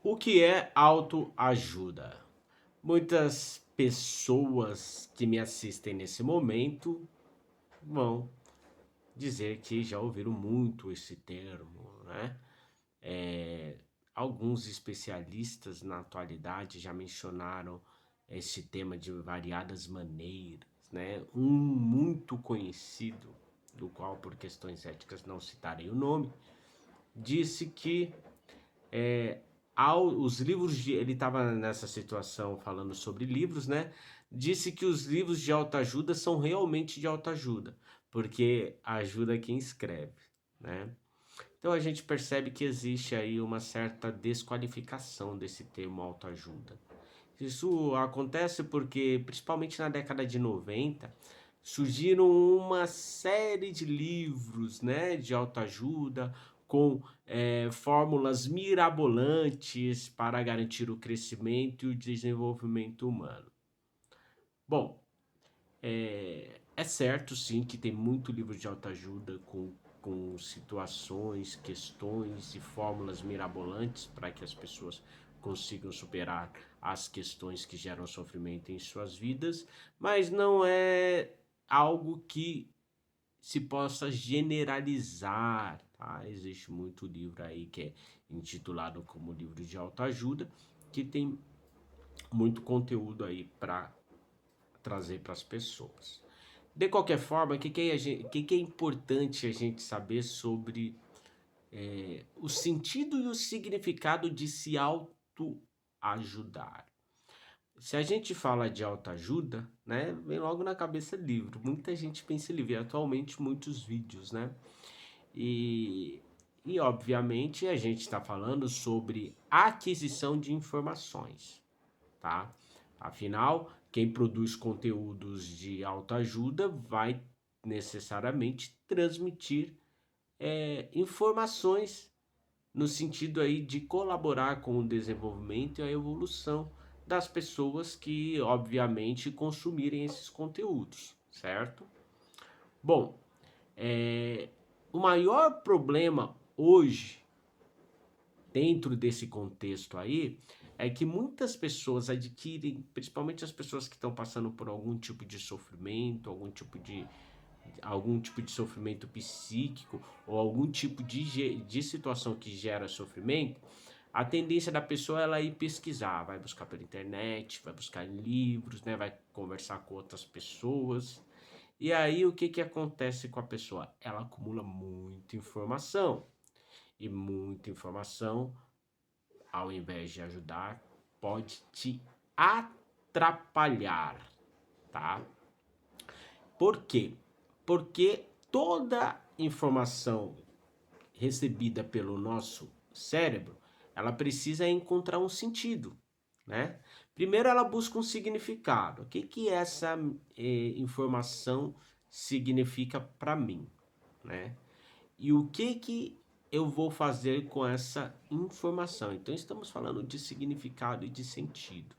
O que é autoajuda? Muitas pessoas que me assistem nesse momento vão dizer que já ouviram muito esse termo, né? É, Alguns especialistas na atualidade já mencionaram esse tema de variadas maneiras, né? Um muito conhecido, do qual por questões éticas não citarei o nome, disse que os livros de. Ele estava nessa situação falando sobre livros, né? Disse que os livros de autoajuda são realmente de autoajuda, porque ajuda quem escreve, né? Então a gente percebe que existe aí uma certa desqualificação desse termo autoajuda. Isso acontece porque, principalmente na década de 90, surgiram uma série de livros, né, de autoajuda com fórmulas mirabolantes para garantir o crescimento e o desenvolvimento humano. Bom, é certo sim que tem muito livro de autoajuda com situações, questões e fórmulas mirabolantes para que as pessoas consigam superar as questões que geram sofrimento em suas vidas, mas não é algo que se possa generalizar, tá? Existe muito livro aí que é intitulado como livro de autoajuda, que tem muito conteúdo aí para trazer para as pessoas. De qualquer forma, o que é importante a gente saber sobre o sentido e o significado de se autoajudar? Se a gente fala de autoajuda, né, vem logo na cabeça livro. Muita gente pensa em livro, e atualmente muitos vídeos, né? E, obviamente a gente está falando sobre aquisição de informações, tá? Afinal, quem produz conteúdos de autoajuda vai necessariamente transmitir informações no sentido aí de colaborar com o desenvolvimento e a evolução das pessoas que, obviamente, consumirem esses conteúdos, certo? Bom, o maior problema hoje, dentro desse contexto aí, é que muitas pessoas adquirem, principalmente as pessoas que estão passando por algum tipo de sofrimento, algum tipo de sofrimento psíquico ou algum tipo de situação que gera sofrimento, a tendência da pessoa é ela ir pesquisar, vai buscar pela internet, vai buscar em livros, né, vai conversar com outras pessoas. E aí o que que acontece com a pessoa? Ela acumula muita informação. E muita informação, ao invés de ajudar, pode te atrapalhar, tá? Por quê? Porque toda informação recebida pelo nosso cérebro, ela precisa encontrar um sentido, né? Primeiro ela busca um significado. O que que essa informação significa para mim, né? E o que que eu vou fazer com essa informação? Então estamos falando de significado e de sentido.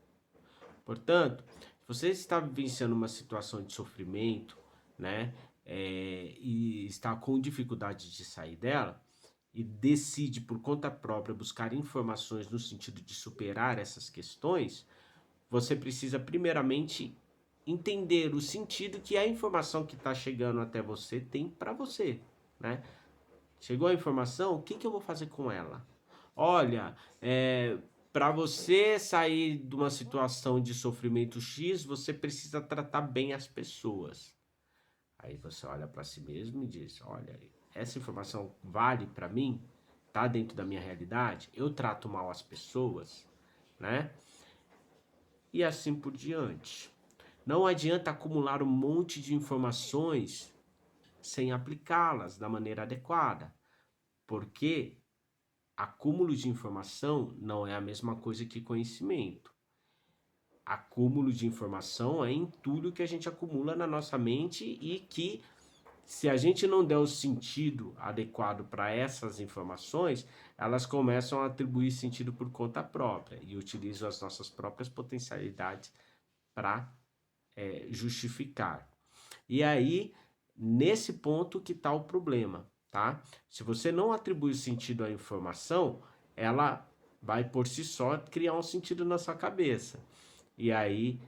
Portanto, se você está vivenciando uma situação de sofrimento, né, e está com dificuldade de sair dela, e decide por conta própria buscar informações no sentido de superar essas questões, você precisa primeiramente entender o sentido que a informação que está chegando até você tem para você, né? Chegou a informação, o que que eu vou fazer com ela? Olha, para você sair de uma situação de sofrimento X, você precisa tratar bem as pessoas. Aí você olha para si mesmo e diz: olha, essa informação vale para mim? Tá dentro da minha realidade? Eu trato mal as pessoas, né? E assim por diante. Não adianta acumular um monte de informações sem aplicá-las da maneira adequada, porque acúmulo de informação não é a mesma coisa que conhecimento. Acúmulo de informação é entulho que a gente acumula na nossa mente e que, se a gente não der o sentido adequado para essas informações, elas começam a atribuir sentido por conta própria e utilizam as nossas próprias potencialidades para justificar. E aí, nesse ponto que está o problema, tá? Se você não atribui sentido à informação, ela vai por si só criar um sentido na sua cabeça. E aí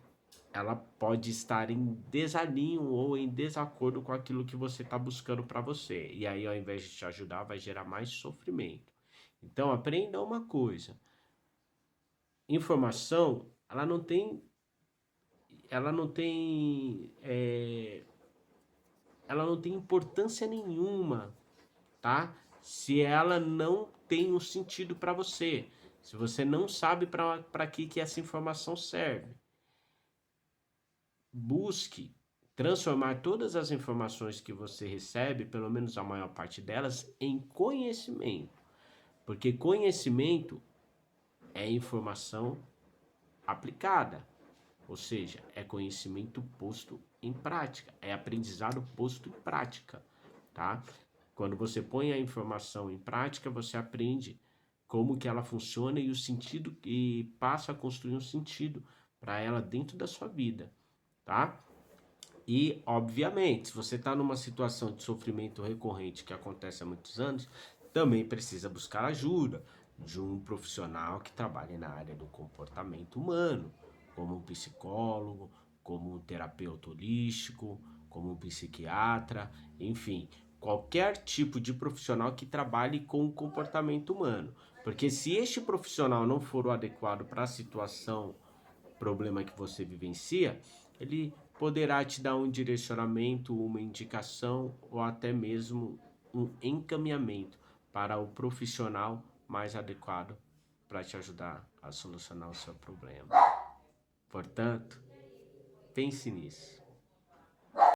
ela pode estar em desalinho ou em desacordo com aquilo que você está buscando para você. E aí, ao invés de te ajudar, vai gerar mais sofrimento. Então, aprenda uma coisa: informação, ela não tem importância nenhuma, tá? Se ela não tem um sentido para você, se você não sabe para que essa informação serve. Busque transformar todas as informações que você recebe, pelo menos a maior parte delas, em conhecimento. Porque conhecimento é informação aplicada, ou seja, é conhecimento posto em prática, é aprendizado posto em prática, tá? Quando você põe a informação em prática, você aprende como que ela funciona e o sentido e passa a construir um sentido para ela dentro da sua vida, tá? E, obviamente, se você está numa situação de sofrimento recorrente que acontece há muitos anos, também precisa buscar ajuda de um profissional que trabalhe na área do comportamento humano, como um psicólogo, como um terapeuta holístico, como um psiquiatra, enfim, qualquer tipo de profissional que trabalhe com o comportamento humano. Porque se este profissional não for o adequado para a situação, problema que você vivencia, ele poderá te dar um direcionamento, uma indicação ou até mesmo um encaminhamento para o profissional mais adequado para te ajudar a solucionar o seu problema. Portanto, pense nisso.